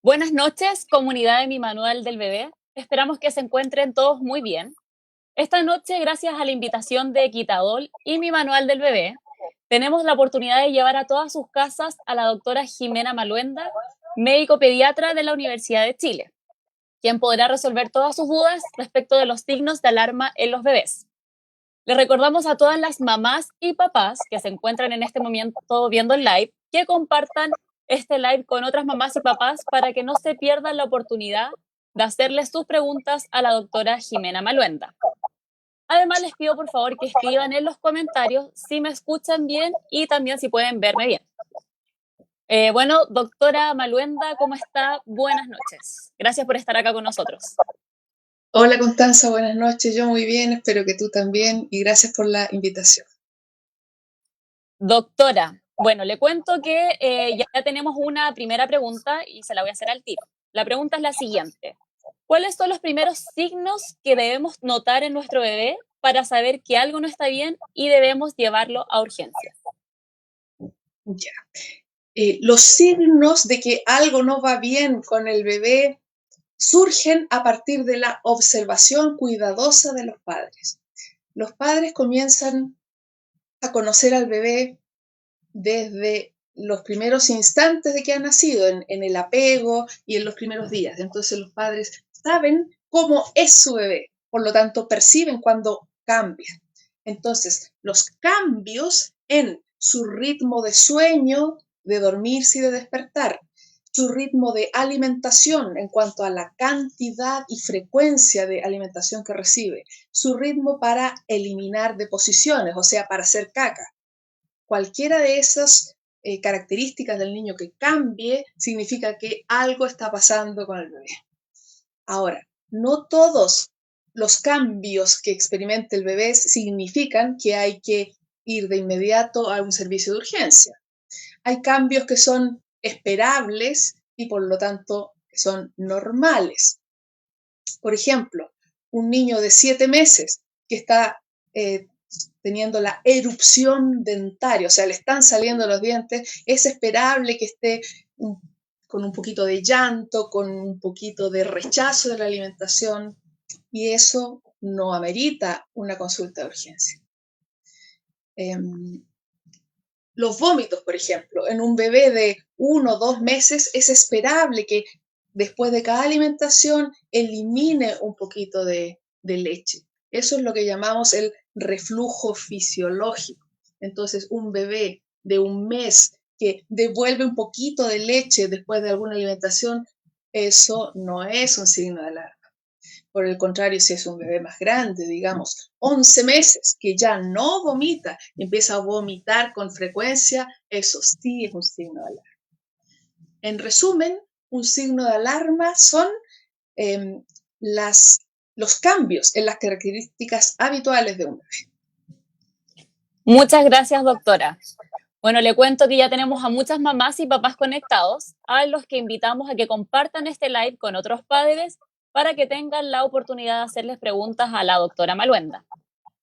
Buenas noches, comunidad de Mi Manual del Bebé. Esperamos que se encuentren todos muy bien. Esta noche, gracias a la invitación de Quitadol y Mi Manual del Bebé, tenemos la oportunidad de llevar a todas sus casas a la doctora Jimena Maluenda, médico pediatra de la Universidad de Chile, quien podrá resolver todas sus dudas respecto de los signos de alarma en los bebés. Le recordamos a todas las mamás y papás que se encuentran en este momento viendo el live que compartan este live con otras mamás y papás para que no se pierdan la oportunidad de hacerles sus preguntas a la doctora Jimena Maluenda. Además, les pido por favor que escriban en los comentarios si me escuchan bien y también si pueden verme bien. Bueno, doctora Maluenda, ¿cómo está? Buenas noches. Gracias por estar acá con nosotros. Hola Constanza, buenas noches. Yo muy bien, espero que tú también y gracias por la invitación. Doctora, bueno, le cuento que ya tenemos una primera pregunta y se la voy a hacer al tiro. La pregunta es la siguiente. ¿Cuáles son los primeros signos que debemos notar en nuestro bebé para saber que algo no está bien y debemos llevarlo a urgencias? Ya. Los signos de que algo no va bien con el bebé surgen a partir de la observación cuidadosa de los padres. Los padres comienzan a conocer al bebé desde los primeros instantes de que ha nacido, en el apego y en los primeros días. Entonces los padres saben cómo es su bebé, por lo tanto perciben cuando cambia. Entonces los cambios en su ritmo de sueño, de dormirse y de despertar, su ritmo de alimentación en cuanto a la cantidad y frecuencia de alimentación que recibe, su ritmo para eliminar deposiciones, o sea, para hacer caca. Cualquiera de esas características del niño que cambie significa que algo está pasando con el bebé. Ahora, no todos los cambios que experimente el bebé significan que hay que ir de inmediato a un servicio de urgencia. Hay cambios que son esperables y por lo tanto que son normales. Por ejemplo, un niño de 7 meses que está teniendo la erupción dentaria, o sea, le están saliendo los dientes, es esperable que esté con un poquito de llanto, con un poquito de rechazo de la alimentación, y eso no amerita una consulta de urgencia. Los vómitos, por ejemplo, en un bebé de 1 o 2 meses es esperable que después de cada alimentación elimine un poquito de leche. Eso es lo que llamamos el reflujo fisiológico. Entonces, un bebé de 1 mes que devuelve un poquito de leche después de alguna alimentación, eso no es un signo de alarma. Por el contrario, si es un bebé más grande, digamos 11 meses, que ya no vomita y empieza a vomitar con frecuencia, eso sí es un signo de alarma. En resumen, un signo de alarma son eh, los cambios en las características habituales de un bebé. Muchas gracias, doctora. Bueno, le cuento que ya tenemos a muchas mamás y papás conectados, a los que invitamos a que compartan este live con otros padres para que tengan la oportunidad de hacerles preguntas a la doctora Maluenda.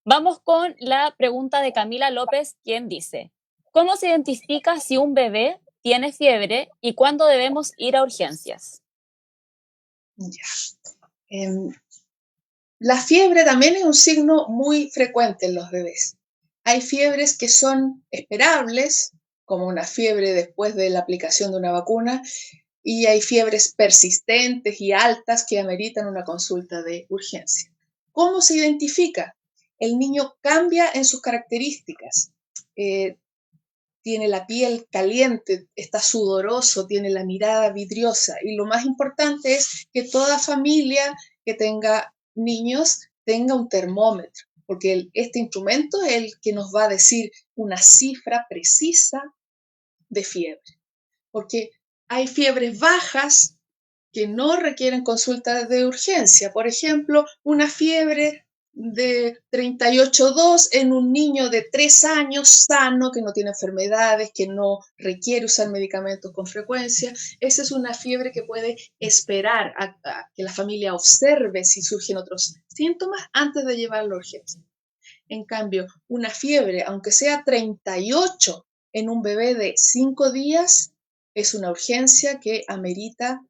Vamos con la pregunta de Camila López, quien dice, ¿cómo se identifica si un bebé tiene fiebre y cuándo debemos ir a urgencias? Ya. La fiebre también es un signo muy frecuente en los bebés. Hay fiebres que son esperables, como una fiebre después de la aplicación de una vacuna, y hay fiebres persistentes y altas que ameritan una consulta de urgencia. ¿Cómo se identifica? El niño cambia en sus características. Tiene la piel caliente, está sudoroso, tiene la mirada vidriosa. Y lo más importante es que toda familia que tenga niños tenga un termómetro, porque este instrumento es el que nos va a decir una cifra precisa de fiebre. Porque hay fiebres bajas que no requieren consulta de urgencia. Por ejemplo, una fiebre de 38,2 en un niño de 3 años sano, que no tiene enfermedades, que no requiere usar medicamentos con frecuencia. Esa es una fiebre que puede esperar a que la familia observe si surgen otros síntomas antes de llevarlo a urgencia. En cambio, una fiebre, aunque sea 38 en un bebé de 5 días, es una urgencia que amerita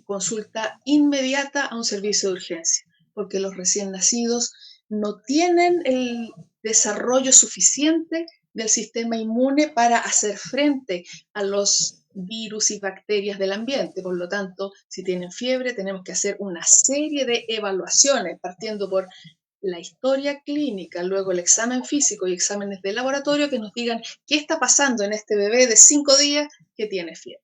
consulta inmediata a un servicio de urgencia, porque los recién nacidos no tienen el desarrollo suficiente del sistema inmune para hacer frente a los virus y bacterias del ambiente. Por lo tanto, si tienen fiebre, tenemos que hacer una serie de evaluaciones, partiendo por la historia clínica, luego el examen físico y exámenes de laboratorio que nos digan qué está pasando en este bebé de 5 días que tiene fiebre.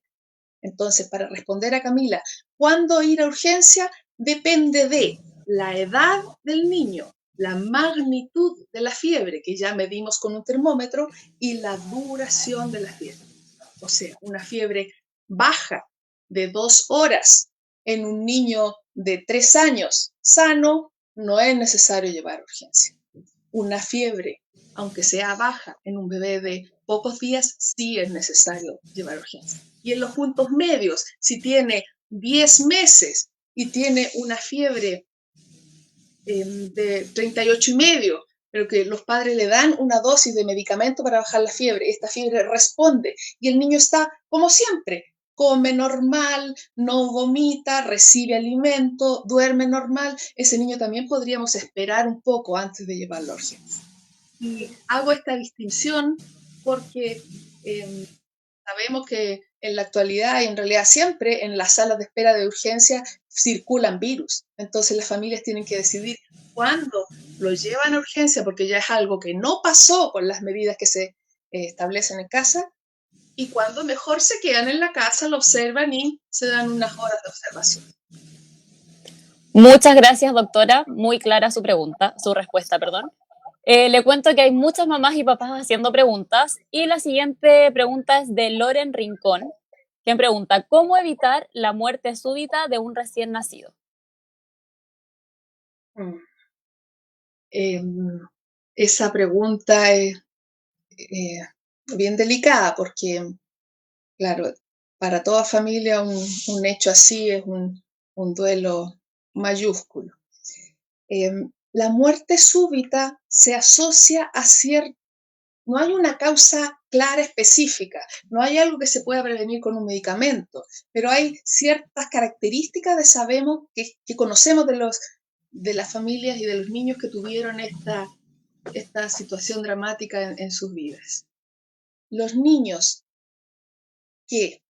Entonces, para responder a Camila, ¿cuándo ir a urgencia? Depende de la edad del niño, la magnitud de la fiebre, que ya medimos con un termómetro, y la duración de la fiebre. O sea, una fiebre baja de 2 horas en un niño de 3 años sano, no es necesario llevar a urgencia. Una fiebre, aunque sea baja en un bebé de pocos días, sí es necesario llevar a urgencia. Y en los puntos medios, si tiene 10 meses y tiene una fiebre de 38,5, pero que los padres le dan una dosis de medicamento para bajar la fiebre, esta fiebre responde y el niño está como siempre, come normal, no vomita, recibe alimento, duerme normal, ese niño también podríamos esperar un poco antes de llevarlo a urgencia. Y hago esta distinción porque sabemos que en la actualidad y en realidad siempre en las salas de espera de urgencia circulan virus. Entonces las familias tienen que decidir cuándo lo llevan a urgencia porque ya es algo que no pasó con las medidas que se establecen en casa y cuándo mejor se quedan en la casa, lo observan y se dan unas horas de observación. Muchas gracias, doctora. Muy clara su respuesta, perdón. Le cuento que hay muchas mamás y papás haciendo preguntas y la siguiente pregunta es de Loren Rincón, quien pregunta, ¿cómo evitar la muerte súbita de un recién nacido? Mm. Esa pregunta es bien delicada porque, claro, para toda familia un hecho así es un duelo mayúsculo. La muerte súbita se asocia a no hay una causa clara específica, no hay algo que se pueda prevenir con un medicamento, pero hay ciertas características que conocemos de las familias y de los niños que tuvieron esta situación dramática en sus vidas. Los niños que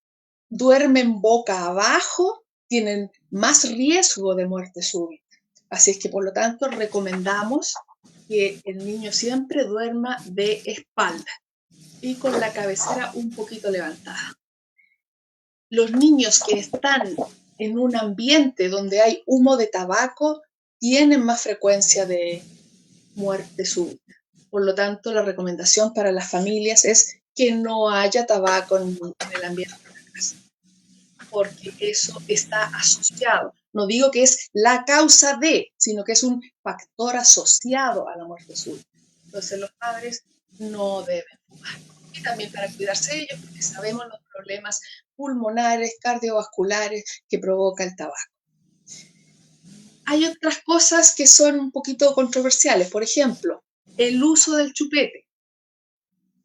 duermen boca abajo tienen más riesgo de muerte súbita. Así es que, por lo tanto, recomendamos que el niño siempre duerma de espalda y con la cabecera un poquito levantada. Los niños que están en un ambiente donde hay humo de tabaco tienen más frecuencia de muerte súbita. Por lo tanto, la recomendación para las familias es que no haya tabaco en el ambiente de la casa, porque eso está asociado. No digo que es la causa de, sino que es un factor asociado a la muerte súbita. Entonces los padres no deben fumar. Y también para cuidarse ellos, porque sabemos los problemas pulmonares, cardiovasculares que provoca el tabaco. Hay otras cosas que son un poquito controversiales. Por ejemplo, el uso del chupete.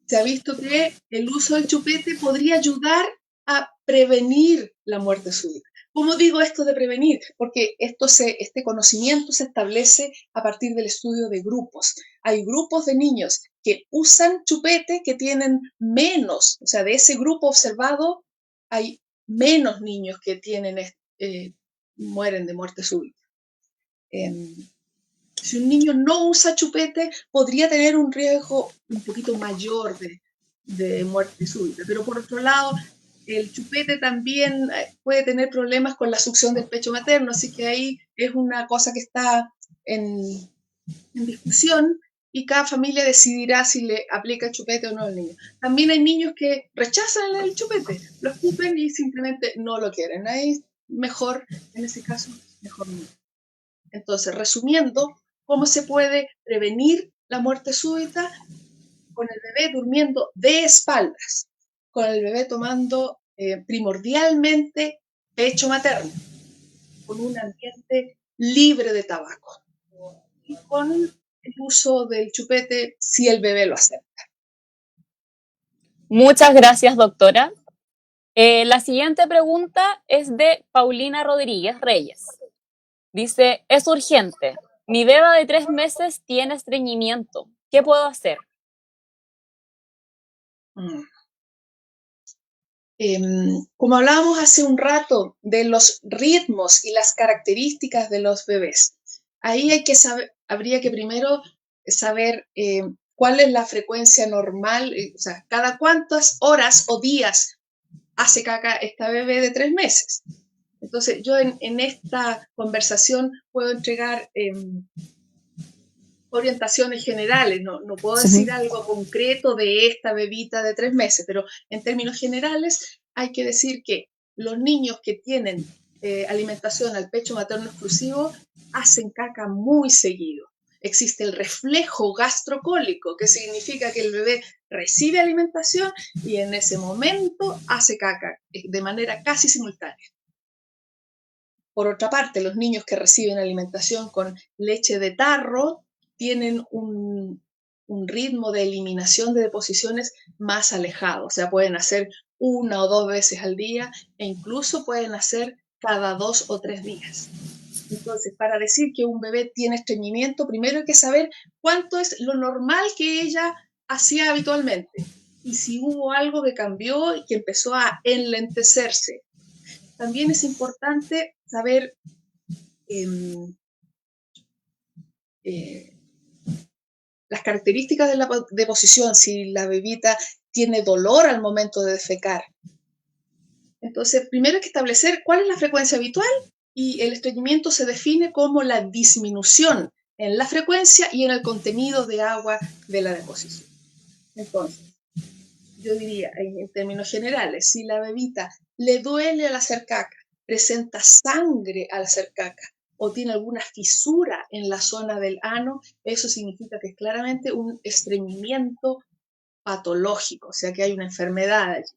Se ha visto que el uso del chupete podría ayudar a prevenir la muerte súbita. ¿Cómo digo esto de prevenir? Porque este conocimiento se establece a partir del estudio de grupos. Hay grupos de niños que usan chupete que tienen menos, o sea, de ese grupo observado hay menos niños que mueren de muerte súbita. Si un niño no usa chupete, podría tener un riesgo un poquito mayor de muerte súbita. Pero por otro lado, el chupete también puede tener problemas con la succión del pecho materno, así que ahí es una cosa que está en discusión y cada familia decidirá si le aplica el chupete o no al niño. También hay niños que rechazan el chupete, lo escupen y simplemente no lo quieren. Ahí mejor, en ese caso, mejor no. Entonces, resumiendo, ¿cómo se puede prevenir la muerte súbita? Con el bebé durmiendo de espaldas, con el bebé tomando primordialmente pecho materno, con un ambiente libre de tabaco y con el uso del chupete si el bebé lo acepta. Muchas gracias, doctora. La siguiente pregunta es de Paulina Rodríguez Reyes. Dice, es urgente. Mi beba de 3 meses tiene estreñimiento. ¿Qué puedo hacer? Mm. Como hablábamos hace un rato de los ritmos y las características de los bebés, ahí hay que saber, habría que primero saber cuál es la frecuencia normal, o sea, cada cuántas horas o días hace caca esta bebé de 3 meses. Entonces, yo en esta conversación puedo entregar orientaciones generales, no puedo decir algo concreto de esta bebita de 3 meses, pero en términos generales hay que decir que los niños que tienen alimentación al pecho materno exclusivo hacen caca muy seguido. Existe el reflejo gastrocólico, que significa que el bebé recibe alimentación y en ese momento hace caca de manera casi simultánea. Por otra parte, los niños que reciben alimentación con leche de tarro tienen un ritmo de eliminación de deposiciones más alejado, o sea, pueden hacer 1 o 2 veces al día e incluso pueden hacer cada 2 o 3 días. Entonces, para decir que un bebé tiene estreñimiento, primero hay que saber cuánto es lo normal que ella hacía habitualmente y si hubo algo que cambió y que empezó a enlentecerse. También es importante saber las características de la deposición, si la bebita tiene dolor al momento de defecar. Entonces, primero hay que establecer cuál es la frecuencia habitual y el estreñimiento se define como la disminución en la frecuencia y en el contenido de agua de la deposición. Entonces, yo diría en términos generales, si la bebita le duele al hacer caca, presenta sangre al hacer caca o tiene alguna fisura en la zona del ano, eso significa que es claramente un estreñimiento patológico, o sea que hay una enfermedad allí.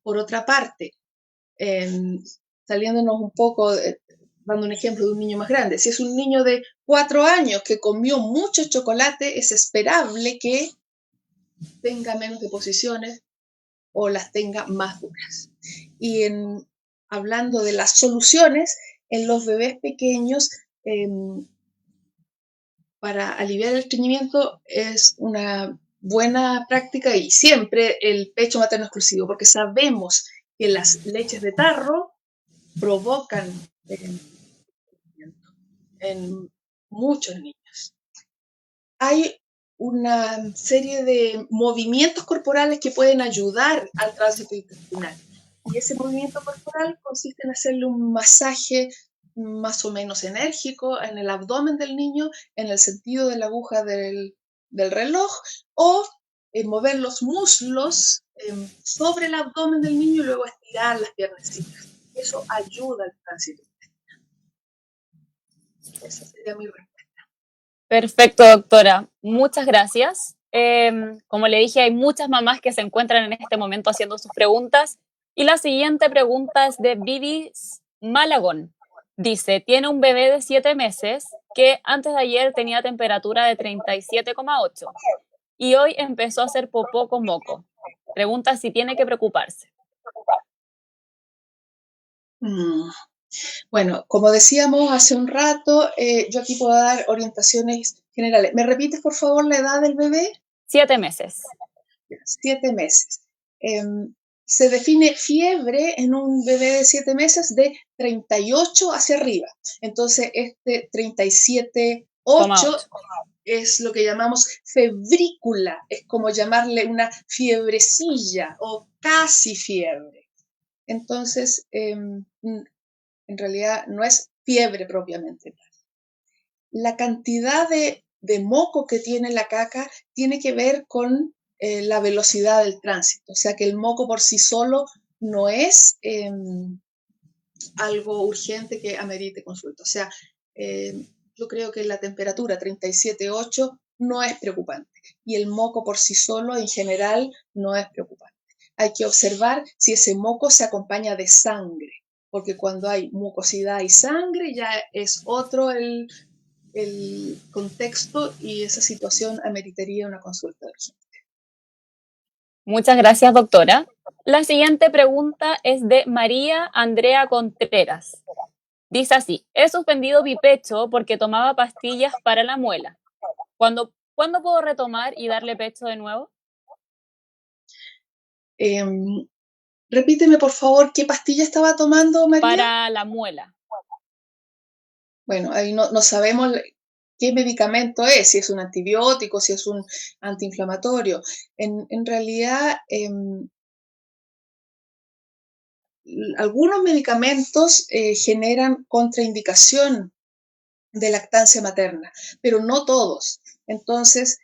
Por otra parte, saliéndonos un poco, dando un ejemplo de un niño más grande, si es un niño de 4 años que comió mucho chocolate, es esperable que tenga menos deposiciones o las tenga más duras. Y hablando de las soluciones, en los bebés pequeños, para aliviar el estreñimiento es una buena práctica y siempre el pecho materno exclusivo, porque sabemos que las leches de tarro provocan en muchos niños. Hay una serie de movimientos corporales que pueden ayudar al tránsito intestinal. Y ese movimiento corporal consiste en hacerle un masaje más o menos enérgico en el abdomen del niño, en el sentido de la aguja del reloj, o mover los muslos sobre el abdomen del niño y luego estirar las piernecitas. Eso ayuda al tránsito intestinal. Esa sería mi respuesta. Perfecto, doctora. Muchas gracias. Como le dije, hay muchas mamás que se encuentran en este momento haciendo sus preguntas. Y la siguiente pregunta es de Vivi Malagón. Dice, tiene un bebé de 7 meses que antes de ayer tenía temperatura de 37,8 y hoy empezó a hacer popó con moco. Pregunta si tiene que preocuparse. Bueno, como decíamos hace un rato, yo aquí puedo dar orientaciones generales. ¿Me repites, por favor, la edad del bebé? 7 meses. 7 meses. Se define fiebre en un bebé de 7 meses de 38 hacia arriba. Entonces, este 37,8 es lo que llamamos febrícula, es como llamarle una fiebrecilla o casi fiebre. Entonces, en realidad no es fiebre propiamente tal. La cantidad de moco que tiene la caca tiene que ver con la velocidad del tránsito, o sea que el moco por sí solo no es algo urgente que amerite consulta. O sea, yo creo que la temperatura 37,8 no es preocupante y el moco por sí solo en general no es preocupante. Hay que observar si ese moco se acompaña de sangre, porque cuando hay mucosidad y sangre ya es otro el contexto y esa situación ameritaría una consulta urgente. Muchas gracias, doctora. La siguiente pregunta es de María Andrea Contreras. Dice así, he suspendido mi pecho porque tomaba pastillas para la muela. ¿Cuándo puedo retomar y darle pecho de nuevo? Em, Repíteme, por favor, ¿qué pastilla estaba tomando, María? Para la muela. Bueno, ahí no sabemos qué medicamento es, si es un antibiótico, si es un antiinflamatorio. En realidad, algunos medicamentos generan contraindicación de lactancia materna, pero no todos. Entonces,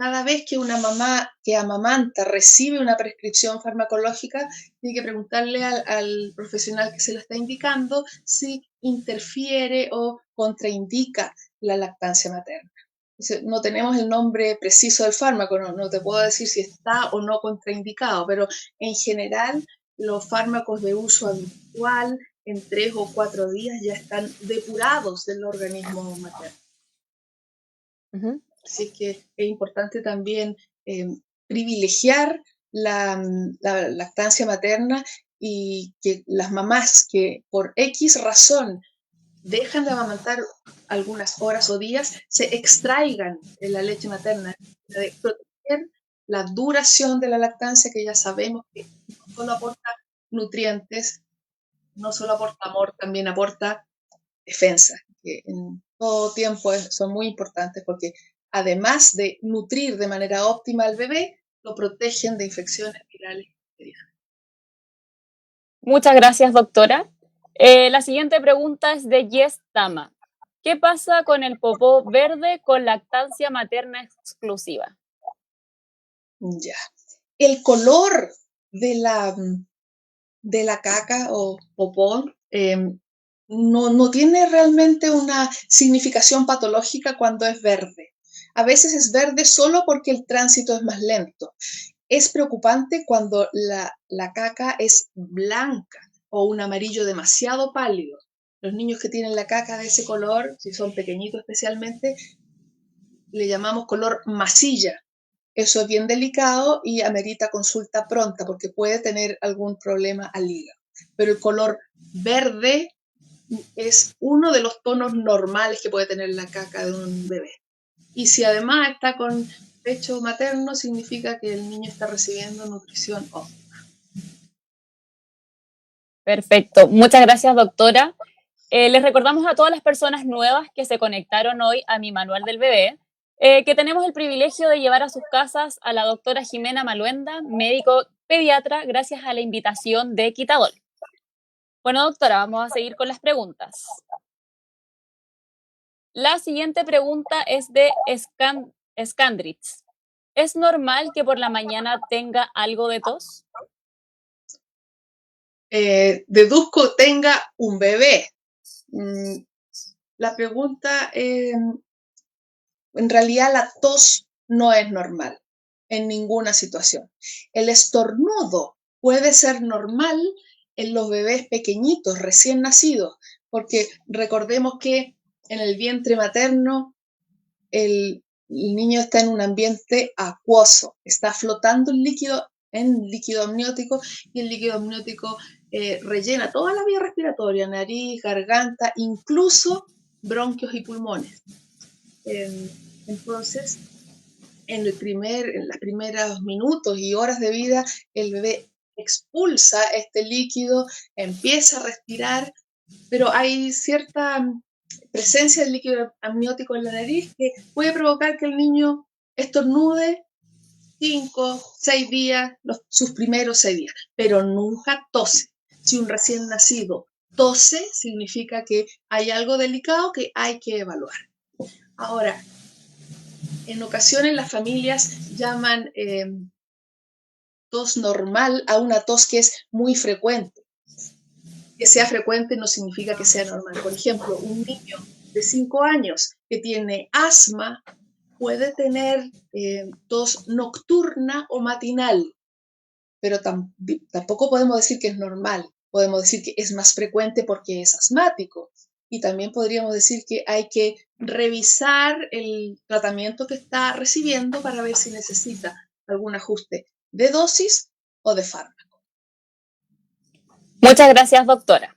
cada vez que una mamá que amamanta recibe una prescripción farmacológica, tiene que preguntarle al profesional que se la está indicando si interfiere o contraindica la lactancia materna. Entonces, no tenemos el nombre preciso del fármaco, no te puedo decir si está o no contraindicado, pero en general los fármacos de uso habitual en 3 o 4 días ya están depurados del organismo materno. Ujú. Así que es importante también privilegiar la lactancia materna y que las mamás que por X razón dejan de amamantar algunas horas o días, se extraigan en la leche materna, de proteger la duración de la lactancia, que ya sabemos que no solo aporta nutrientes, no solo aporta amor, también aporta defensa, que en todo tiempo son muy importantes porque además de nutrir de manera óptima al bebé, lo protegen de infecciones virales y bacterianas. Muchas gracias, doctora. La siguiente pregunta es de Yes Tama. ¿Qué pasa con el popó verde con lactancia materna exclusiva? Ya. El color de la caca o popón no tiene realmente una significación patológica cuando es verde. A veces es verde solo porque el tránsito es más lento. Es preocupante cuando la caca es blanca o un amarillo demasiado pálido. Los niños que tienen la caca de ese color, si son pequeñitos especialmente, le llamamos color masilla. Eso es bien delicado y amerita consulta pronta porque puede tener algún problema al hígado. Pero el color verde es uno de los tonos normales que puede tener la caca de un bebé. Y si además está con pecho materno, significa que el niño está recibiendo nutrición óptima. Perfecto. Muchas gracias, doctora. Les recordamos a todas las personas nuevas que se conectaron hoy a mi manual del bebé, que tenemos el privilegio de llevar a sus casas a la doctora Jimena Maluenda, médico pediatra, gracias a la invitación de Quitadol. Bueno, doctora, vamos a seguir con las preguntas. La siguiente pregunta es de Scandritz. ¿Es normal que por la mañana tenga algo de tos? Deduzco tenga un bebé. La pregunta, en realidad la tos no es normal en ninguna situación. El estornudo puede ser normal en los bebés pequeñitos, recién nacidos, porque recordemos que en el vientre materno el niño está en un ambiente acuoso, está flotando en líquido amniótico y el líquido amniótico rellena toda la vía respiratoria, nariz, garganta, incluso bronquios y pulmones. Entonces, en los primeros minutos y horas de vida, el bebé expulsa este líquido, empieza a respirar, pero hay cierta presencia del líquido amniótico en la nariz que puede provocar que el niño estornude 5, 6 días, sus primeros 6 días, pero nunca tose. Si un recién nacido tose, significa que hay algo delicado que hay que evaluar. Ahora, en ocasiones las familias llaman tos normal a una tos que es muy frecuente. Que sea frecuente no significa que sea normal. Por ejemplo, un niño de 5 años que tiene asma puede tener tos nocturna o matinal, pero tampoco podemos decir que es normal. Podemos decir que es más frecuente porque es asmático. Y también podríamos decir que hay que revisar el tratamiento que está recibiendo para ver si necesita algún ajuste de dosis o de fármaco. Muchas gracias, doctora.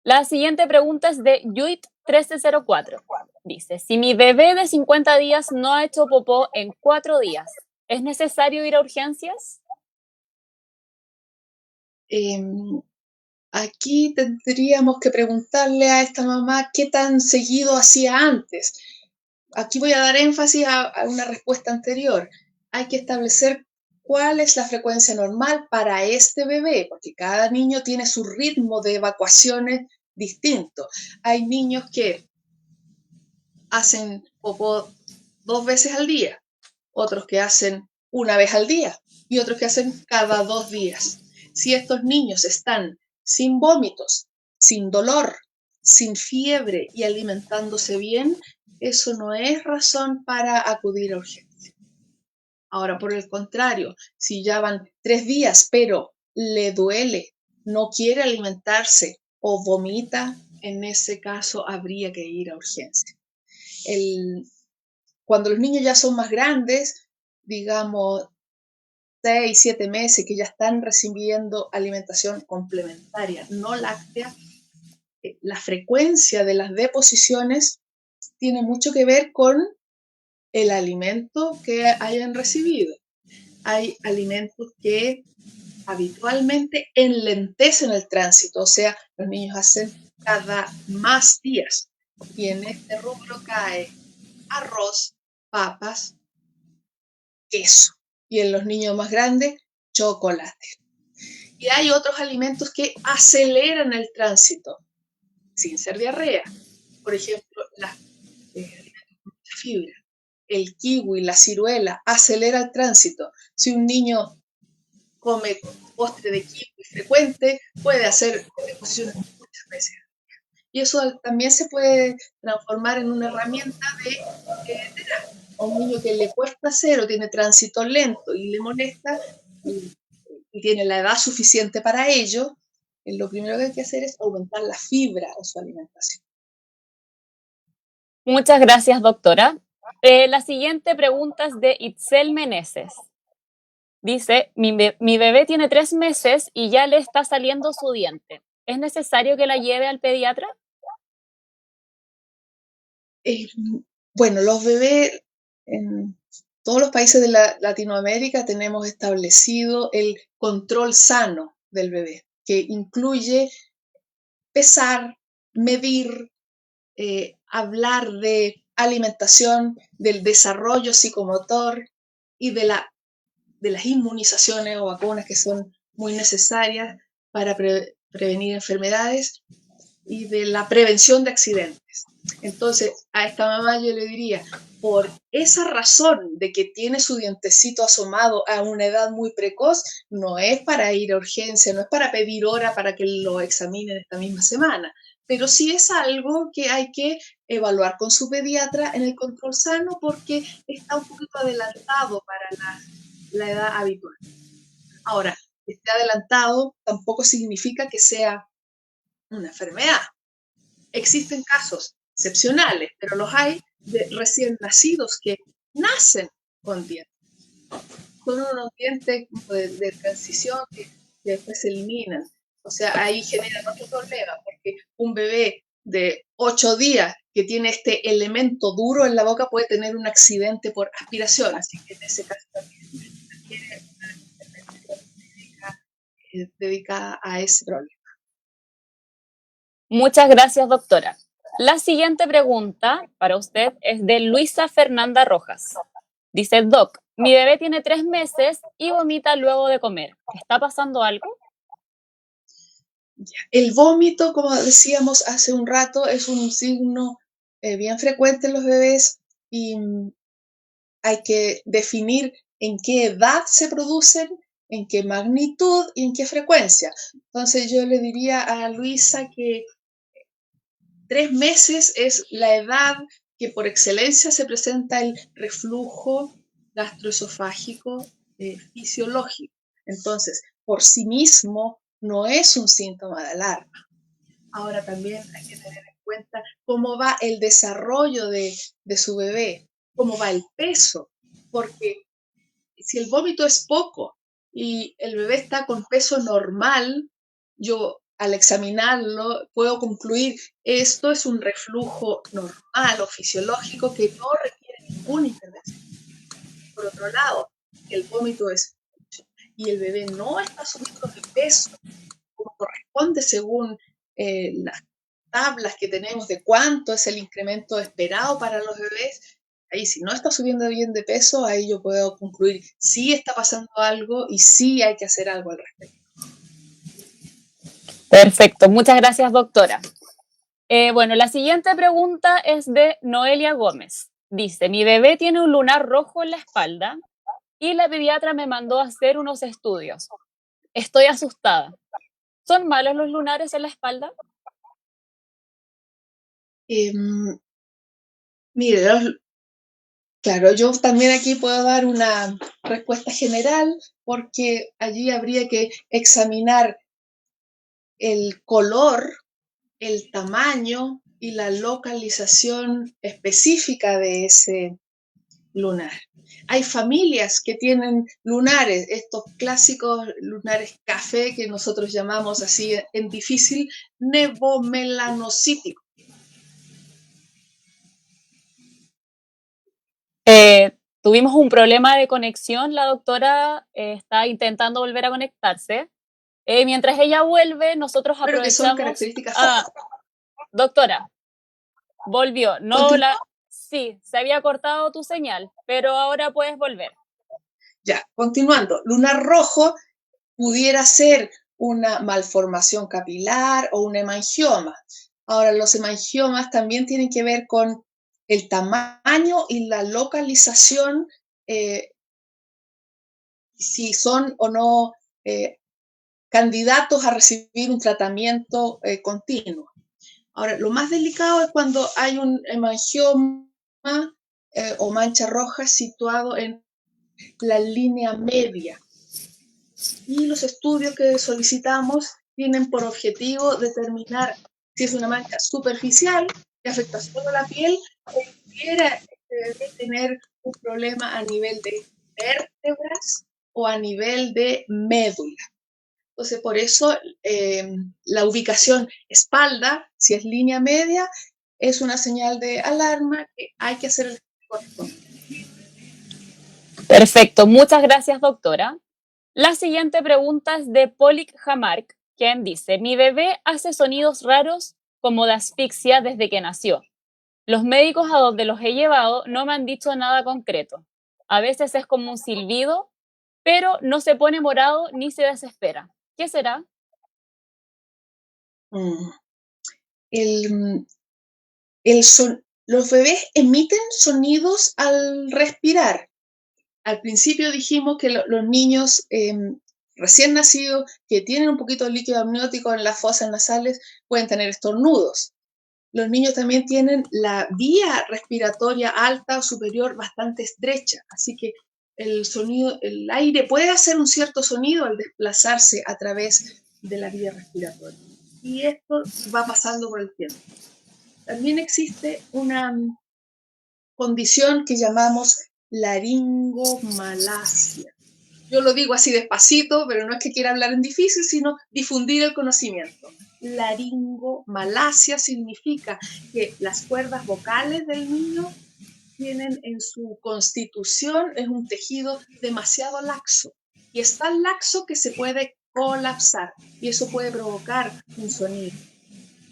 La siguiente pregunta es de Yuit1304. Dice, si mi bebé de 50 días no ha hecho popó en 4 días, ¿es necesario ir a urgencias? Aquí tendríamos que preguntarle a esta mamá qué tan seguido hacía antes. Aquí voy a dar énfasis a una respuesta anterior. Hay que establecer cuál es la frecuencia normal para este bebé, porque cada niño tiene su ritmo de evacuaciones distinto. Hay niños que hacen popó 2 veces al día, otros que hacen una vez al día y otros que hacen cada 2 días. Si estos niños están sin vómitos, sin dolor, sin fiebre y alimentándose bien, eso no es razón para acudir a urgencia. Ahora, por el contrario, si ya van 3 días, pero le duele, no quiere alimentarse o vomita, en ese caso habría que ir a urgencia. Cuando los niños ya son más grandes, digamos 6, 7 meses, que ya están recibiendo alimentación complementaria, no láctea, la frecuencia de las deposiciones tiene mucho que ver con el alimento que hayan recibido. Hay alimentos que habitualmente enlentecen el tránsito, o sea, los niños hacen cada más días. Y en este rubro cae arroz, papas, queso. Y en los niños más grandes, chocolate. Y hay otros alimentos que aceleran el tránsito, sin ser diarrea. Por ejemplo, alimentos con mucha fibra. El kiwi, la ciruela, acelera el tránsito. Si un niño come postre de kiwi frecuente, puede hacer deposiciones muchas veces. Y eso también se puede transformar en una herramienta de terapia. A un niño que le cuesta hacer o tiene tránsito lento y le molesta y tiene la edad suficiente para ello, lo primero que hay que hacer es aumentar la fibra en su alimentación. Muchas gracias, doctora. La siguiente pregunta es de Itzel Meneses. Dice, mi bebé tiene 3 meses y ya le está saliendo su diente. ¿Es necesario que la lleve al pediatra? Bueno, los bebés en todos los países de Latinoamérica tenemos establecido el control sano del bebé, que incluye pesar, medir, hablar de alimentación, del desarrollo psicomotor y de las inmunizaciones o vacunas que son muy necesarias para prevenir enfermedades y de la prevención de accidentes. Entonces, a esta mamá yo le diría, por esa razón de que tiene su dientecito asomado a una edad muy precoz, no es para ir a urgencia, no es para pedir hora para que lo examinen esta misma semana, pero sí es algo que hay que evaluar con su pediatra en el control sano porque está un poquito adelantado para la edad habitual. Ahora, que esté adelantado tampoco significa que sea una enfermedad. Existen casos excepcionales, pero los hay de recién nacidos que nacen con dientes. Son unos dientes de transición que después se eliminan. O sea, ahí generan otro problema, porque un bebé de 8 días que tiene este elemento duro en la boca puede tener un accidente por aspiración, así que en ese caso también requiere una intervención dedicada a ese problema. Muchas gracias, doctora. La siguiente pregunta para usted es de Luisa Fernanda Rojas. Dice, Doc, mi bebé tiene 3 meses y vomita luego de comer. ¿Está pasando algo? El vómito, como decíamos hace un rato, es un signo bien frecuente en los bebés y hay que definir en qué edad se producen, en qué magnitud y en qué frecuencia. Entonces yo le diría a Luisa que 3 meses es la edad que por excelencia se presenta el reflujo gastroesofágico fisiológico. Entonces, por sí mismo no es un síntoma de alarma. Ahora también hay que tener en cuenta cómo va el desarrollo de su bebé, cómo va el peso, porque si el vómito es poco y el bebé está con peso normal, yo al examinarlo puedo concluir esto es un reflujo normal o fisiológico que no requiere ninguna intervención. Por otro lado, el vómito es mucho y el bebé no está subiendo de peso como corresponde según las tablas que tenemos de cuánto es el incremento esperado para los bebés, ahí si no está subiendo bien de peso, ahí yo puedo concluir si está pasando algo y sí hay que hacer algo al respecto. Perfecto, muchas gracias, doctora. Bueno, la siguiente pregunta es de Noelia Gómez. Dice, mi bebé tiene un lunar rojo en la espalda y la pediatra me mandó a hacer unos estudios. Estoy asustada. ¿Son malos los lunares en la espalda? Mire, claro, yo también aquí puedo dar una respuesta general porque allí habría que examinar el color, el tamaño y la localización específica de ese lunar. Hay familias que tienen lunares, estos clásicos lunares café que nosotros llamamos así en difícil, nevomelanocítico. Tuvimos un problema de conexión, la doctora está intentando volver a conectarse. Mientras ella vuelve, nosotros Pero que son aprovechamos. características. Doctora, volvió. No Continúa. la. Sí, se había cortado tu señal, pero ahora puedes volver. Ya, continuando. Lunar rojo pudiera ser una malformación capilar o un hemangioma. Ahora, los hemangiomas también tienen que ver con el tamaño y la localización, si son o no candidatos a recibir un tratamiento continuo. Ahora, lo más delicado es cuando hay un hemangioma o mancha roja situado en la línea media. Y los estudios que solicitamos tienen por objetivo determinar si es una mancha superficial que afecta solo la piel o pudiera tener un problema a nivel de vértebras o a nivel de médula. Entonces, por eso la ubicación espalda, si es línea media, es una señal de alarma que hay que hacer el correspondiente. Perfecto, muchas gracias, doctora. La siguiente pregunta es de Polik Hamark, quien dice, mi bebé hace sonidos raros como de asfixia desde que nació. Los médicos a donde los he llevado no me han dicho nada concreto. A veces es como un silbido, pero no se pone morado ni se desespera. ¿Qué será? El, los bebés emiten sonidos al respirar. Al principio dijimos que los niños recién nacidos que tienen un poquito de líquido amniótico en las fosas nasales pueden tener estornudos. Los niños también tienen la vía respiratoria alta o superior bastante estrecha, así que el sonido, el aire puede hacer un cierto sonido al desplazarse a través de la vía respiratoria. Y esto va pasando por el tiempo. También existe una condición que llamamos laringomalacia. Yo lo digo así despacito, pero no es que quiera hablar en difícil, sino difundir el conocimiento. Laringomalacia significa que las cuerdas vocales del niño tienen en su constitución, es un tejido demasiado laxo. Y es tan laxo que se puede colapsar y eso puede provocar un sonido.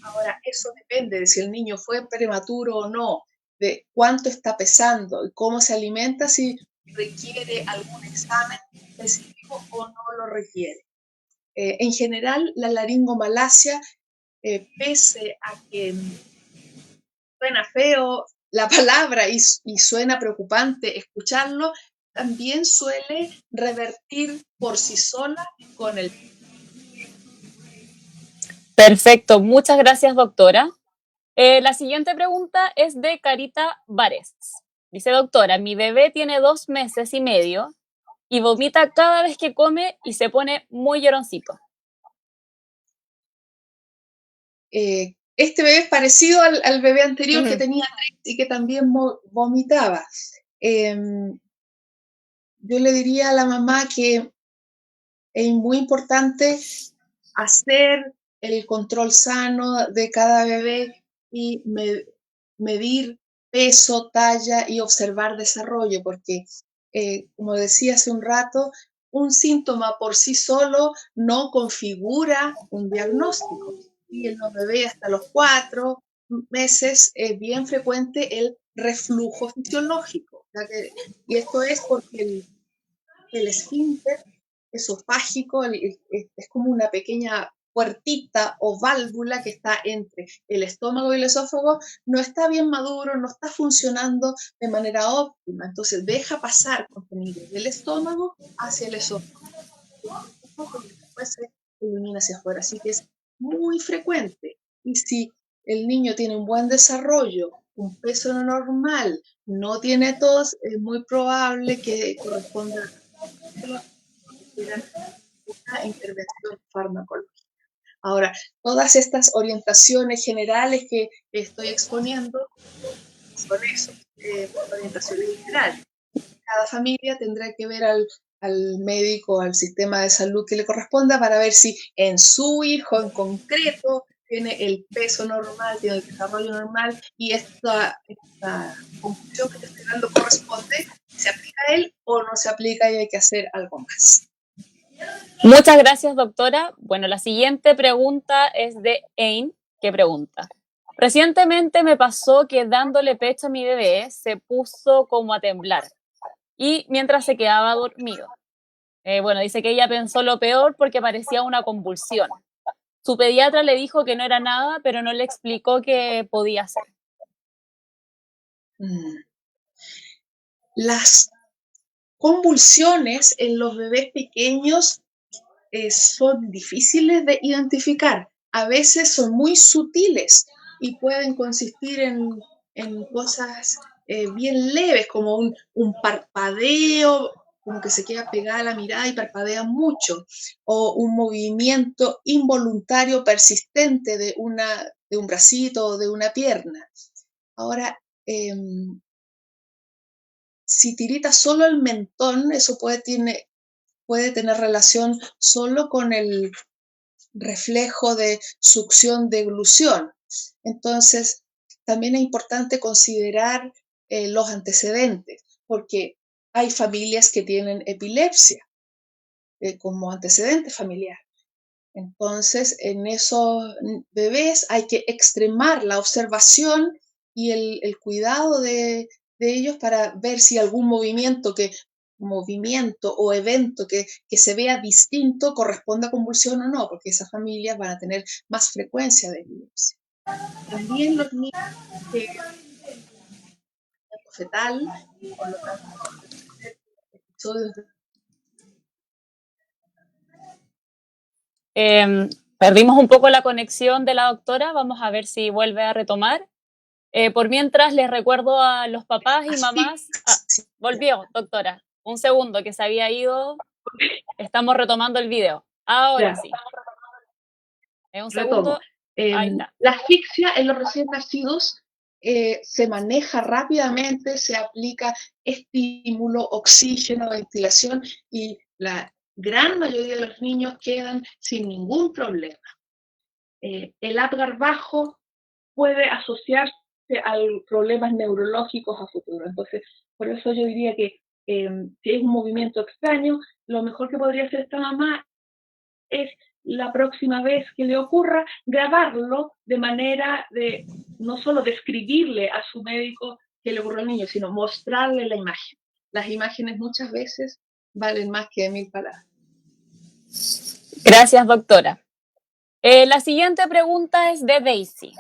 Ahora, eso depende de si el niño fue prematuro o no, de cuánto está pesando y cómo se alimenta, si requiere algún examen específico o no lo requiere. En general, la laringomalacia, pese a que suena feo la palabra y suena preocupante escucharlo, también suele revertir por sí sola con el. Perfecto, muchas gracias, doctora. La siguiente pregunta es de Carita Vares. Dice, doctora, mi bebé tiene 2 meses y medio y vomita cada vez que come y se pone muy lloroncito. Este bebé es parecido al bebé anterior que tenía 3 y que también vomitaba. yo le diría a la mamá que es muy importante hacer el control sano de cada bebé y medir peso, talla y observar desarrollo, porque, como decía hace un rato, un síntoma por sí solo no configura un diagnóstico. Y en los bebés hasta los 4 meses es bien frecuente el reflujo fisiológico. O sea y esto es porque el esfínter esofágico es como una pequeña puertita o válvula que está entre el estómago y el esófago, no está bien maduro, no está funcionando de manera óptima. Entonces deja pasar contenido del estómago hacia el esófago y después se elimina hacia afuera. Así que es muy frecuente. Y si el niño tiene un buen desarrollo, un peso normal, no tiene tos, es muy probable que corresponda una intervención farmacológica. Ahora, todas estas orientaciones generales que estoy exponiendo son eso, orientaciones generales. Cada familia tendrá que ver al médico, al sistema de salud que le corresponda para ver si en su hijo en concreto tiene el peso normal, tiene el desarrollo normal y esta conclusión que te estoy dando corresponde, se aplica a él o no se aplica y hay que hacer algo más. Muchas gracias, doctora. Bueno, la siguiente pregunta es de Ain, que pregunta. Recientemente me pasó que dándole pecho a mi bebé se puso como a temblar y mientras se quedaba dormido. Bueno, dice que ella pensó lo peor porque parecía una convulsión. Su pediatra le dijo que no era nada, pero no le explicó qué podía ser. Las convulsiones en los bebés pequeños son difíciles de identificar. A veces son muy sutiles y pueden consistir en cosas bien leves, como un parpadeo, como que se queda pegada la mirada y parpadea mucho, o un movimiento involuntario persistente de un bracito o de una pierna. Ahora, si tirita solo el mentón, eso puede tener relación solo con el reflejo de succión-deglución. Entonces, también es importante considerar los antecedentes, porque hay familias que tienen epilepsia como antecedente familiar. Entonces, en esos bebés hay que extremar la observación y el cuidado de ellos para ver si algún movimiento o evento que se vea distinto corresponde a convulsión o no, porque esas familias van a tener más frecuencia de epilepsia. También los niños que fetal y por lo tanto episodios de Perdimos un poco la conexión de la doctora, vamos a ver si vuelve a retomar. Por mientras les recuerdo a los papás y mamás. asfixia. Volvió, doctora. Un segundo, que se había ido. Estamos retomando el video. Ahora Ya, sí. Un retomo. segundo. Ahí está. La asfixia en los recién nacidos se maneja rápidamente, se aplica estímulo, oxígeno, ventilación y la gran mayoría de los niños quedan sin ningún problema. El Apgar bajo puede asociarse a problemas neurológicos a futuro. Entonces, por eso yo diría que si es un movimiento extraño, lo mejor que podría hacer esta mamá es la próxima vez que le ocurra, grabarlo de manera de no solo describirle a su médico que le ocurrió al niño, sino mostrarle la imagen. Las imágenes muchas veces valen más que 1000 palabras. Gracias, doctora. La siguiente pregunta es de Daisy.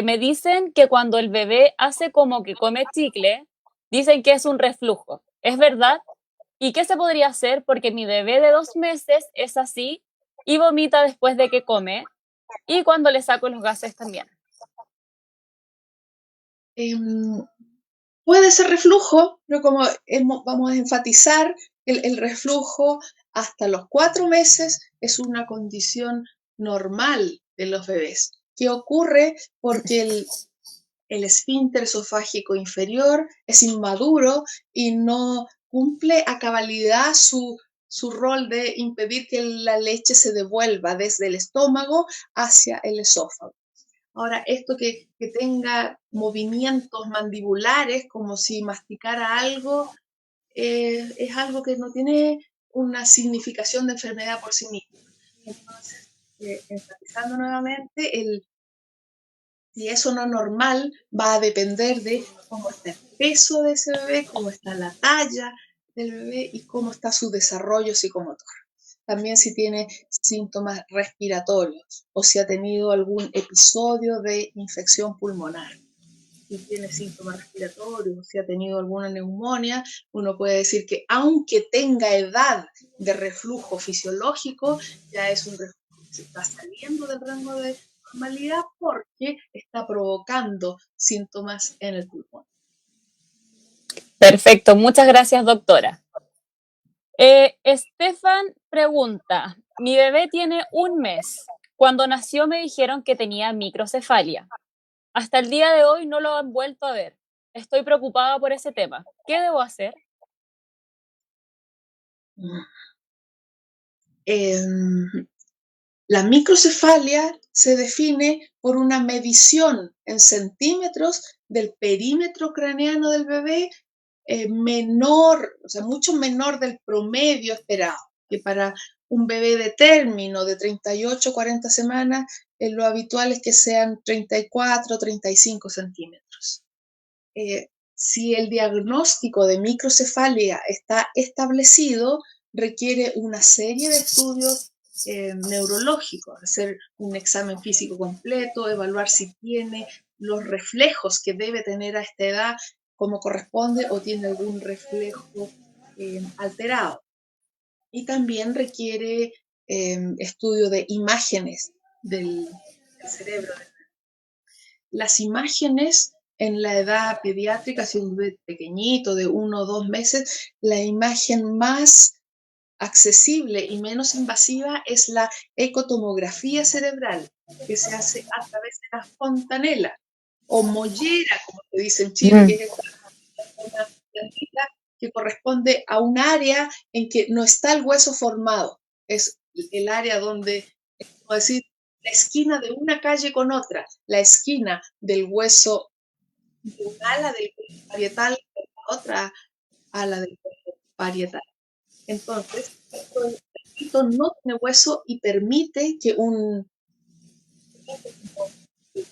Me dicen que cuando el bebé hace como que come chicle, dicen que es un reflujo. ¿Es verdad? ¿Y qué se podría hacer? Porque mi bebé de 2 meses es así y vomita después de que come y cuando le saco los gases también. Puede ser reflujo, pero como vamos a enfatizar, el reflujo hasta los 4 meses es una condición normal de los bebés, que ocurre porque el esfínter esofágico inferior es inmaduro y no cumple a cabalidad su rol de impedir que la leche se devuelva desde el estómago hacia el esófago. Ahora, esto que tenga movimientos mandibulares, como si masticara algo, es algo que no tiene una significación de enfermedad por sí mismo. Entonces, enfatizando nuevamente, si eso no es normal, va a depender de cómo está el peso de ese bebé, cómo está la talla del bebé y cómo está su desarrollo psicomotor. También si tiene síntomas respiratorios o si ha tenido algún episodio de infección pulmonar. Si tiene síntomas respiratorios, si ha tenido alguna neumonía, uno puede decir que aunque tenga edad de reflujo fisiológico, ya es un reflujo que se está saliendo del rango de normalidad porque está provocando síntomas en el pulmón. Perfecto, muchas gracias, doctora. Estefan pregunta, mi bebé tiene 1 mes. Cuando nació me dijeron que tenía microcefalia. Hasta el día de hoy no lo han vuelto a ver. Estoy preocupada por ese tema. ¿Qué debo hacer? La microcefalia se define por una medición en centímetros del perímetro craneano del bebé menor, o sea, mucho menor del promedio esperado, que para un bebé de término de 38 40 semanas, lo habitual es que sean 34 35 centímetros. Si el diagnóstico de microcefalia está establecido, requiere una serie de estudios neurológicos, hacer un examen físico completo, evaluar si tiene los reflejos que debe tener a esta edad como corresponde o tiene algún reflejo alterado. Y también requiere estudio de imágenes del cerebro. Las imágenes en la edad pediátrica, si un bebé pequeñito de 1 o 2 meses, la imagen más accesible y menos invasiva es la ecotomografía cerebral, que se hace a través de la fontanela o mollera, como se dice en Chile, que es una plantita que corresponde a un área en que no está el hueso formado. Es el área donde, es como decir, la esquina de una calle con otra, la esquina del hueso de un ala del hueso parietal con la otra ala del hueso parietal. Entonces, esto no tiene hueso y permite que un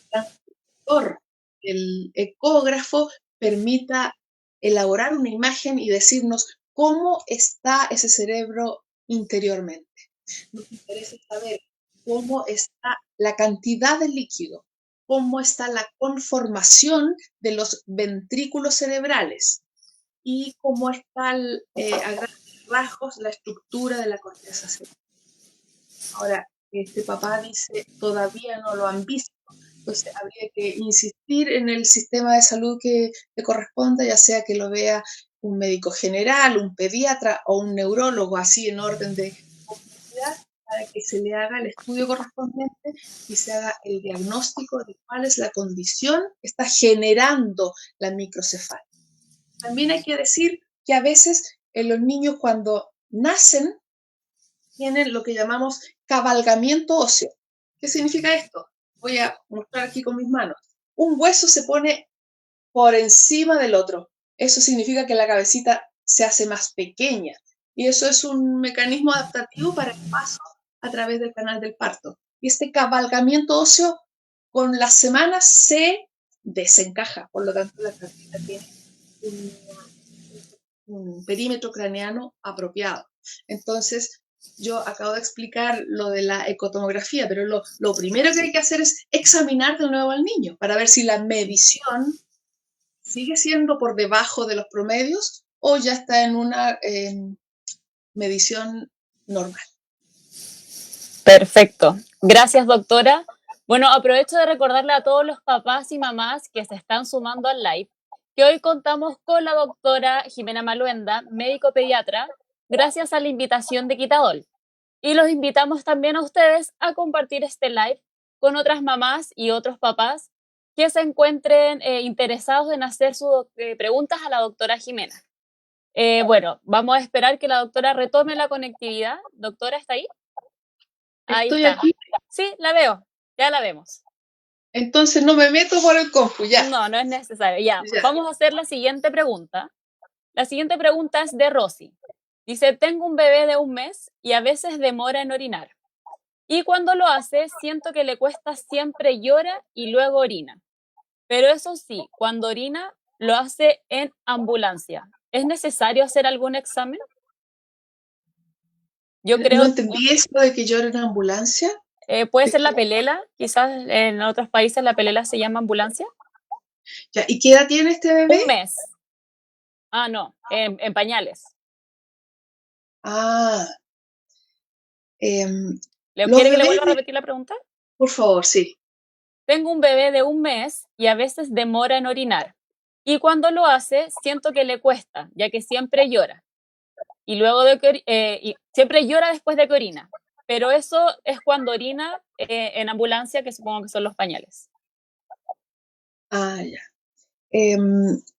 transductor, el ecógrafo, permita elaborar una imagen y decirnos cómo está ese cerebro interiormente. Nos interesa saber cómo está la cantidad de líquido, cómo está la conformación de los ventrículos cerebrales y cómo está a grandes rasgos la estructura de la corteza cerebral. Ahora, este papá dice, todavía no lo han visto, entonces habría que insistir en el sistema de salud que le corresponda, ya sea que lo vea un médico general, un pediatra o un neurólogo, así en orden de complejidad, para que se le haga el estudio correspondiente y se haga el diagnóstico de cuál es la condición que está generando la microcefalia. También hay que decir que a veces los niños cuando nacen tienen lo que llamamos cabalgamiento óseo. ¿Qué significa esto? Voy a mostrar aquí con mis manos. Un hueso se pone por encima del otro. Eso significa que la cabecita se hace más pequeña. Y eso es un mecanismo adaptativo para el paso a través del canal del parto. Y este cabalgamiento óseo con las semanas se desencaja. Por lo tanto, la cabecita tiene un perímetro craneano apropiado. Entonces, yo acabo de explicar lo de la ecotomografía, pero lo primero que hay que hacer es examinar de nuevo al niño para ver si la medición sigue siendo por debajo de los promedios o ya está en una medición normal. Perfecto. Gracias, doctora. Bueno, aprovecho de recordarle a todos los papás y mamás que se están sumando al live que hoy contamos con la doctora Jimena Maluenda, médico pediatra, gracias a la invitación de Quitadol. Y los invitamos también a ustedes a compartir este live con otras mamás y otros papás que se encuentren interesados en hacer sus preguntas a la doctora Jimena. Bueno, vamos a esperar que la doctora retome la conectividad. Doctora, ¿está ahí? Ahí Estoy está. aquí, Sí, la veo. Ya la vemos. entonces no me meto por el compu, ya, No, no es necesario. Ya, ya. vamos a hacer la siguiente pregunta. La siguiente pregunta es de Rosy. Dice, tengo un bebé de 1 mes y a veces demora en orinar. Y cuando lo hace, siento que le cuesta, siempre llora y luego orina. Pero eso sí, cuando orina, lo hace en ambulancia. ¿Es necesario hacer algún examen? Yo No creo, entendí eso de que yo era una ambulancia. puede ¿De ser qué? la pelela, quizás en otros países la pelela se llama ambulancia. Ya, ¿y qué edad tiene este bebé? 1 mes. Ah, no, en pañales. Ah, em, ¿Le los quiere que le bebés vuelva a de... repetir la pregunta? Por favor, sí. Tengo un bebé de 1 mes y a veces demora en orinar. Y cuando lo hace, siento que le cuesta, ya que siempre llora. Y luego de que y siempre llora después de que orina. Pero eso es cuando orina en ambulancia, que supongo que son los pañales. Ah, ya.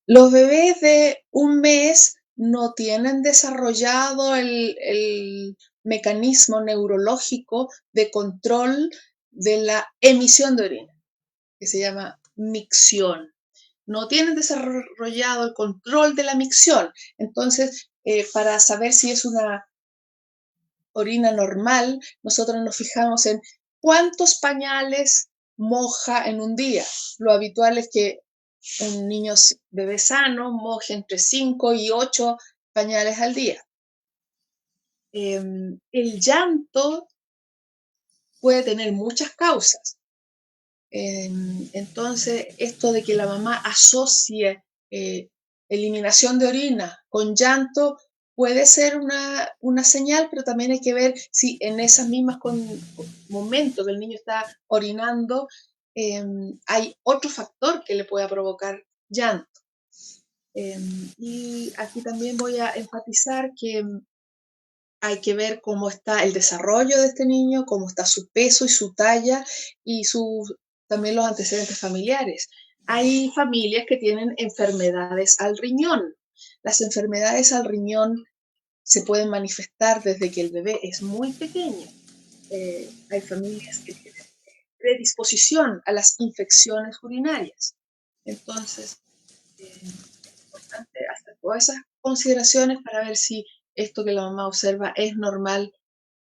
Los bebés de 1 mes no tienen desarrollado el mecanismo neurológico de control de la emisión de orina, que se llama micción. No tienen desarrollado el control de la micción. Entonces, para saber si es una orina normal, nosotros nos fijamos en cuántos pañales moja en un día. Lo habitual es que un niño bebé sano moje entre 5 y 8 pañales al día. El llanto puede tener muchas causas. Entonces, esto de que la mamá asocie eliminación de orina con llanto puede ser una señal, pero también hay que ver si en esos mismos momentos que el niño está orinando hay otro factor que le pueda provocar llanto. Y aquí también voy a enfatizar que hay que ver cómo está el desarrollo de este niño, cómo está su peso y su talla y también los antecedentes familiares. Hay familias que tienen enfermedades al riñón. Las enfermedades al riñón se pueden manifestar desde que el bebé es muy pequeño. Hay familias que tienen predisposición a las infecciones urinarias. Entonces, es importante hacer todas esas consideraciones para ver si esto que la mamá observa es normal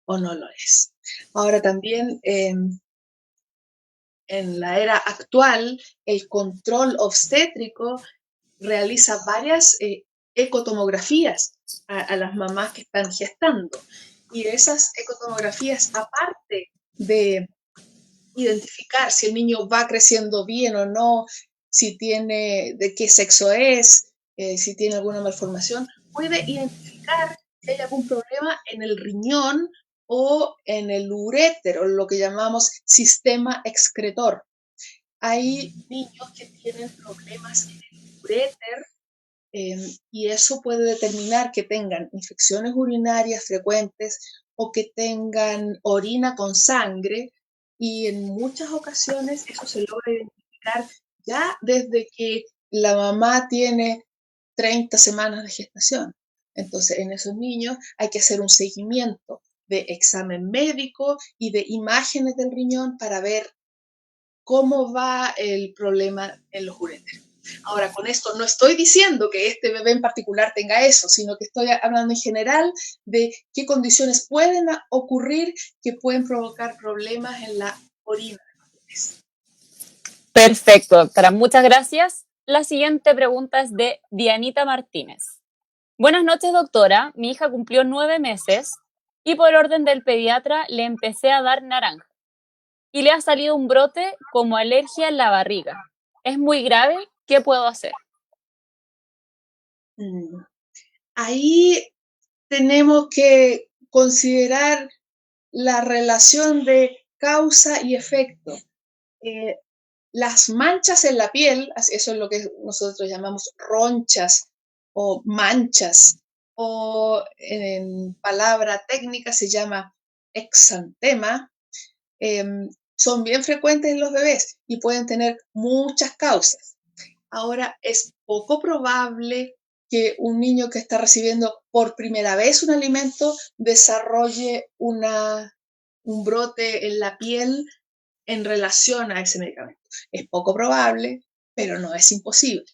o no lo es. Ahora también en la era actual, el control obstétrico realiza varias ecotomografías a las mamás que están gestando. Y esas ecotomografías, aparte de identificar si el niño va creciendo bien o no, si tiene, de qué sexo es, si tiene alguna malformación, puede identificar si hay algún problema en el riñón o en el urétero, lo que llamamos sistema excretor. Hay niños que tienen problemas en el uréter y eso puede determinar que tengan infecciones urinarias frecuentes o que tengan orina con sangre y en muchas ocasiones eso se logra identificar ya desde que la mamá tiene 30 semanas de gestación. Entonces, en esos niños hay que hacer un seguimiento de examen médico y de imágenes del riñón para ver cómo va el problema en los uréteros. Ahora, con esto no estoy diciendo que este bebé en particular tenga eso, sino que estoy hablando en general de qué condiciones pueden ocurrir que pueden provocar problemas en la orina. Perfecto, doctora. Muchas gracias. La siguiente pregunta es de Dianita Martínez. Buenas noches, doctora. Mi hija cumplió 9 meses y por orden del pediatra le empecé a dar naranja y le ha salido un brote como alergia en la barriga. ¿Es muy grave? ¿Qué puedo hacer? Ahí tenemos que considerar la relación de causa y efecto. Eh, las manchas en la piel, eso es lo que nosotros llamamos ronchas o manchas, o en palabra técnica se llama exantema, son bien frecuentes en los bebés y pueden tener muchas causas. Ahora, es poco probable que un niño que está recibiendo por primera vez un alimento desarrolle un brote en la piel en relación a ese medicamento. Es poco probable, pero no es imposible.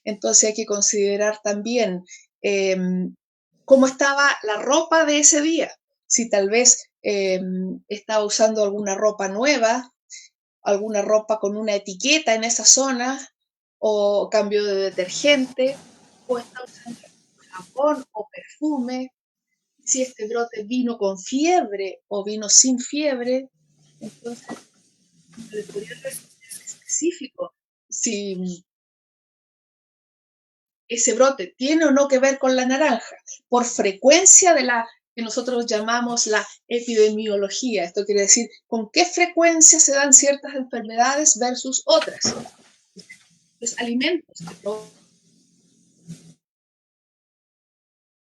Entonces hay que considerar también cómo estaba la ropa de ese día. Si tal vez estaba usando alguna ropa nueva, alguna ropa con una etiqueta en esa zona, o cambio de detergente, o está usando jabón o perfume, si este brote vino con fiebre o vino sin fiebre, entonces le podría responder en específico si ese brote tiene o no que ver con la naranja, por frecuencia de la que nosotros llamamos la epidemiología. Esto quiere decir con qué frecuencia se dan ciertas enfermedades versus otras. Los alimentos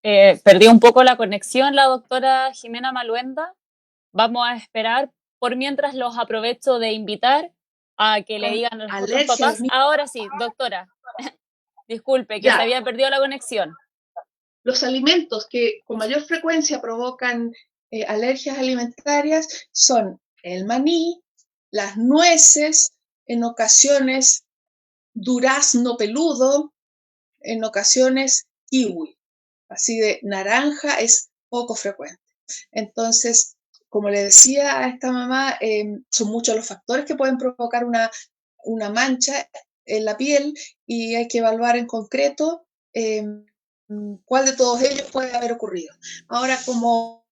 que Perdí un poco la conexión la doctora Jimena Maluenda. Vamos a esperar. Por mientras los aprovecho de invitar a que le provocan digan a los otros alergia a los papás. niños, Ahora sí, doctora, disculpe, que se ya, había perdido la conexión. los alimentos que con mayor frecuencia provocan alergias alimentarias son el maní, las nueces, en ocasiones durazno peludo, en ocasiones kiwi. Así de naranja es poco frecuente. Entonces, como le decía a esta mamá, son muchos los factores que pueden provocar una mancha en la piel y hay que evaluar en concreto cuál de todos ellos puede haber ocurrido. Ahora, como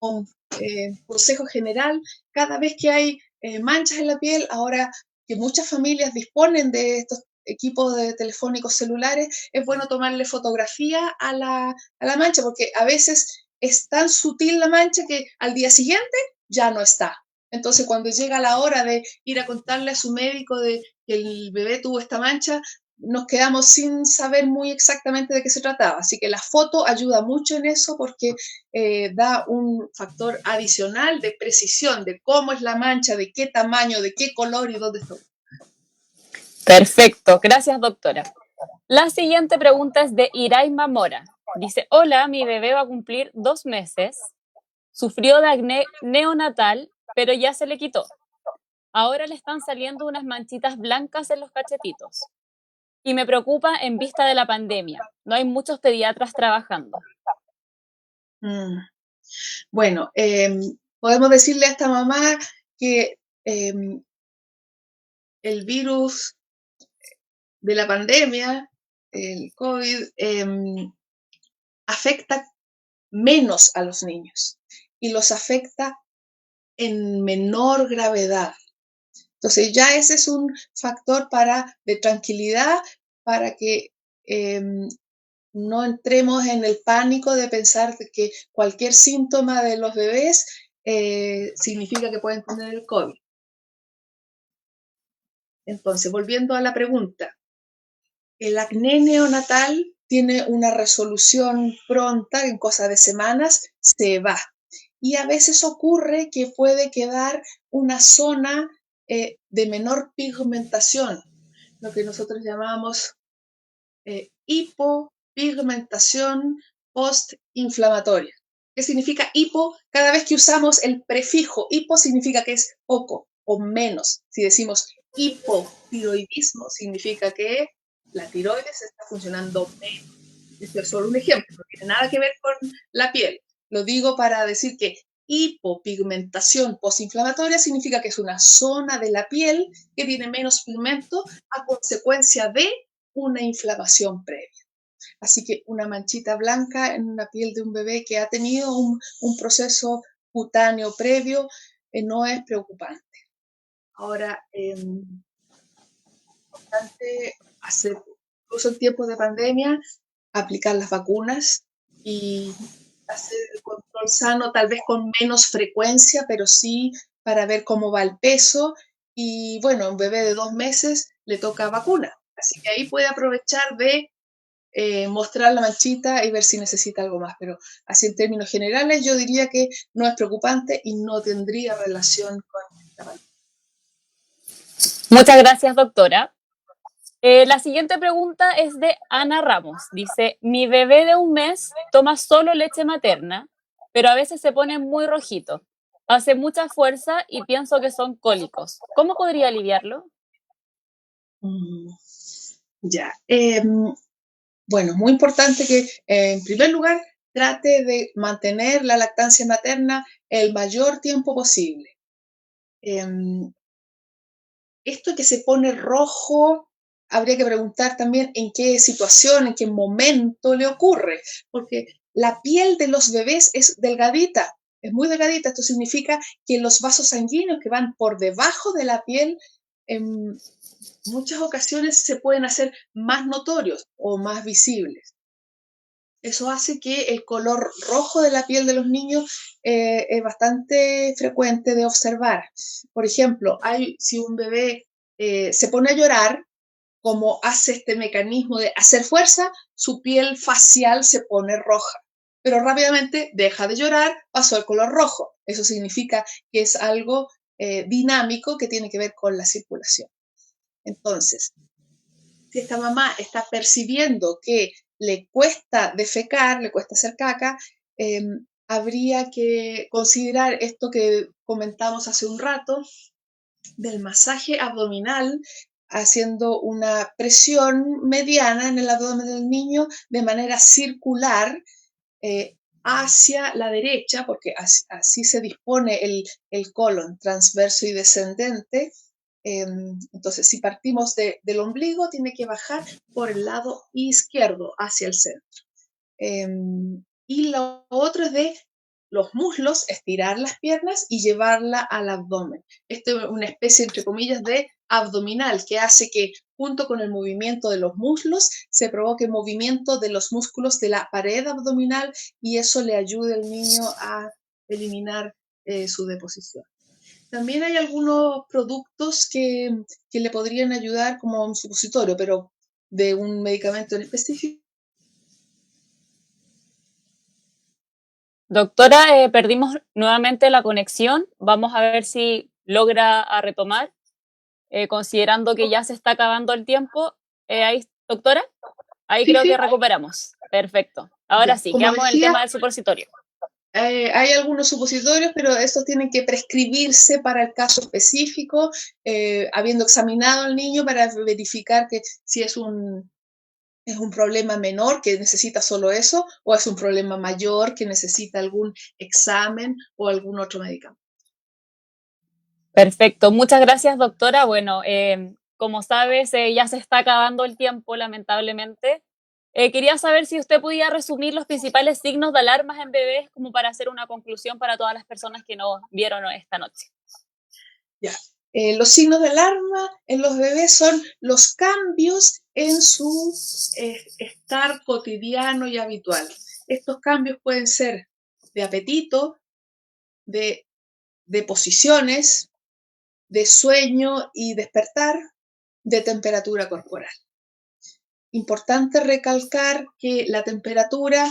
consejo general, cada vez que hay manchas en la piel, ahora que muchas familias disponen de estos equipos de telefónicos celulares, es bueno tomarle fotografía a la mancha, porque a veces es tan sutil la mancha que al día siguiente ya no está. Entonces, cuando llega la hora de ir a contarle a su médico de que el bebé tuvo esta mancha, nos quedamos sin saber muy exactamente de qué se trataba. Así que la foto ayuda mucho en eso porque da un factor adicional de precisión de cómo es la mancha, de qué tamaño, de qué color y dónde está. Perfecto, gracias doctora. La siguiente pregunta es de Iraima Mora. Dice, hola, mi bebé va a cumplir 2 meses, sufrió de acné neonatal, pero ya se le quitó. Ahora le están saliendo unas manchitas blancas en los cachetitos. Y me preocupa en vista de la pandemia. No hay muchos pediatras trabajando. Mm. Bueno, podemos decirle a esta mamá que el virus de la pandemia, el COVID, afecta menos a los niños y los afecta en menor gravedad. Entonces ya ese es un factor de tranquilidad para que no entremos en el pánico de pensar que cualquier síntoma de los bebés significa que pueden tener el COVID. Entonces, volviendo a la pregunta, el acné neonatal tiene una resolución pronta, en cosa de semanas se va. Y a veces ocurre que puede quedar una zona de menor pigmentación, lo que nosotros llamamos hipopigmentación postinflamatoria. ¿Qué significa hipo? Cada vez que usamos el prefijo hipo significa que es poco o menos. Si decimos hipotiroidismo, significa que la tiroides está funcionando menos. Este es solo un ejemplo, no tiene nada que ver con la piel. Lo digo para decir que hipopigmentación postinflamatoria significa que es una zona de la piel que tiene menos pigmento a consecuencia de una inflamación previa. Así que una manchita blanca en la piel de un bebé que ha tenido un proceso cutáneo previo no es preocupante. Ahora, importante hacer, incluso en tiempos de pandemia, aplicar las vacunas y hacer el control sano, tal vez con menos frecuencia, pero sí para ver cómo va el peso. Y bueno, a un bebé de 2 meses le toca vacuna. Así que ahí puede aprovechar de mostrar la manchita y ver si necesita algo más. Pero así en términos generales yo diría que no es preocupante y no tendría relación con esta pandemia. Muchas gracias, doctora. La siguiente pregunta es de Ana Ramos. Dice, mi bebé de 1 mes toma solo leche materna, pero a veces se pone muy rojito. Hace mucha fuerza y pienso que son cólicos. ¿Cómo podría aliviarlo? Mm, ya. Bueno, muy importante que, en primer lugar, trate de mantener la lactancia materna el mayor tiempo posible. Em, Esto que se pone rojo, habría que preguntar también en qué situación, en qué momento le ocurre, porque la piel de los bebés es delgadita, es muy delgadita. Esto significa que los vasos sanguíneos que van por debajo de la piel, en muchas ocasiones se pueden hacer más notorios o más visibles. Eso hace que el color rojo de la piel de los niños es bastante frecuente de observar. Por ejemplo, si un bebé se pone a llorar, como hace este mecanismo de hacer fuerza, su piel facial se pone roja, pero rápidamente deja de llorar, pasó el color rojo. Eso significa que es algo dinámico que tiene que ver con la circulación. Entonces, si esta mamá está percibiendo que le cuesta defecar, le cuesta hacer caca, habría que considerar esto que comentamos hace un rato, del masaje abdominal, haciendo una presión mediana en el abdomen del niño de manera circular, hacia la derecha, porque así se dispone el colon transverso y descendente. Entonces, si partimos del ombligo, tiene que bajar por el lado izquierdo hacia el centro. Y lo otro es de los muslos, estirar las piernas y llevarla al abdomen. Esto es una especie, entre comillas, de abdominal que hace que junto con el movimiento de los muslos se provoque movimiento de los músculos de la pared abdominal y eso le ayude al niño a eliminar su deposición. También hay algunos productos que le podrían ayudar como un supositorio, pero de un medicamento en específico. Doctora, perdimos nuevamente la conexión. Vamos a ver si logra a retomar, considerando que ya se está acabando el tiempo. Ahí, doctora, ahí Sí, creo sí, que recuperamos. Perfecto. Ahora ya. sí, Como quedamos en el decía, tema del supositorio. hay algunos supositorios, pero estos tienen que prescribirse para el caso específico, habiendo examinado al niño para verificar que si es un problema menor que necesita solo eso o es un problema mayor que necesita algún examen o algún otro medicamento. Perfecto. Muchas gracias, doctora. Bueno, como sabes, ya se está acabando el tiempo, lamentablemente. Quería saber si usted podía resumir los principales signos de alarmas en bebés como para hacer una conclusión para todas las personas que nos vieron esta noche. Ya. Los signos de alarma en los bebés son los cambios en su estar cotidiano y habitual. Estos cambios pueden ser de apetito, de, de posiciones, de sueño y despertar, de temperatura corporal. Importante recalcar que la temperatura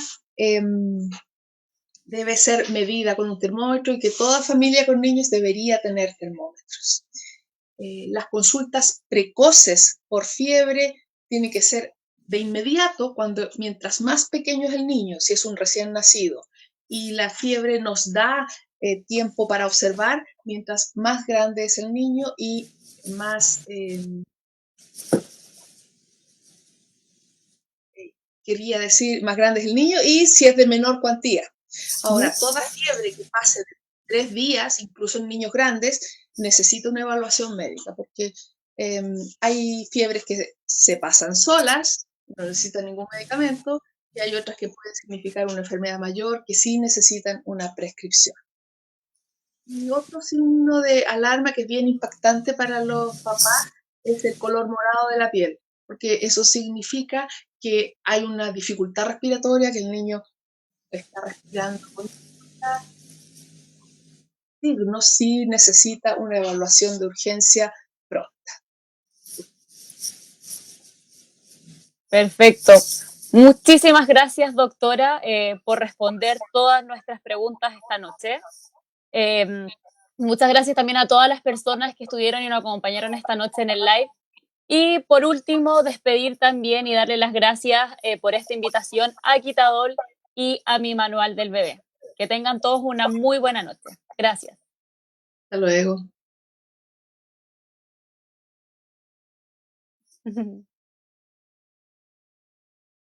debe ser medida con un termómetro y que toda familia con niños debería tener termómetros. Las consultas precoces por fiebre tienen que ser de inmediato, mientras más pequeño es el niño, si es un recién nacido, y la fiebre nos da tiempo para observar, mientras más grande es el niño y más, quería decir, más grande es el niño y si es de menor cuantía. Ahora, toda fiebre que pase de 3 días, incluso en niños grandes, necesita una evaluación médica, porque hay fiebres que se pasan solas, no necesitan ningún medicamento, y hay otras que pueden significar una enfermedad mayor que sí necesitan una prescripción. Y otro signo de alarma que es bien impactante para los papás es el color morado de la piel, porque eso significa que hay una dificultad respiratoria, que el niño está respirando con signos, sí necesita una evaluación de urgencia pronta. Perfecto. Muchísimas gracias, doctora, por responder todas nuestras preguntas esta noche. Muchas gracias también a todas las personas que estuvieron y nos acompañaron esta noche en el live. Y por último, despedir también y darle las gracias por esta invitación a Quitadol y a mi manual del bebé. Que tengan todos una muy buena noche. Gracias. Hasta luego.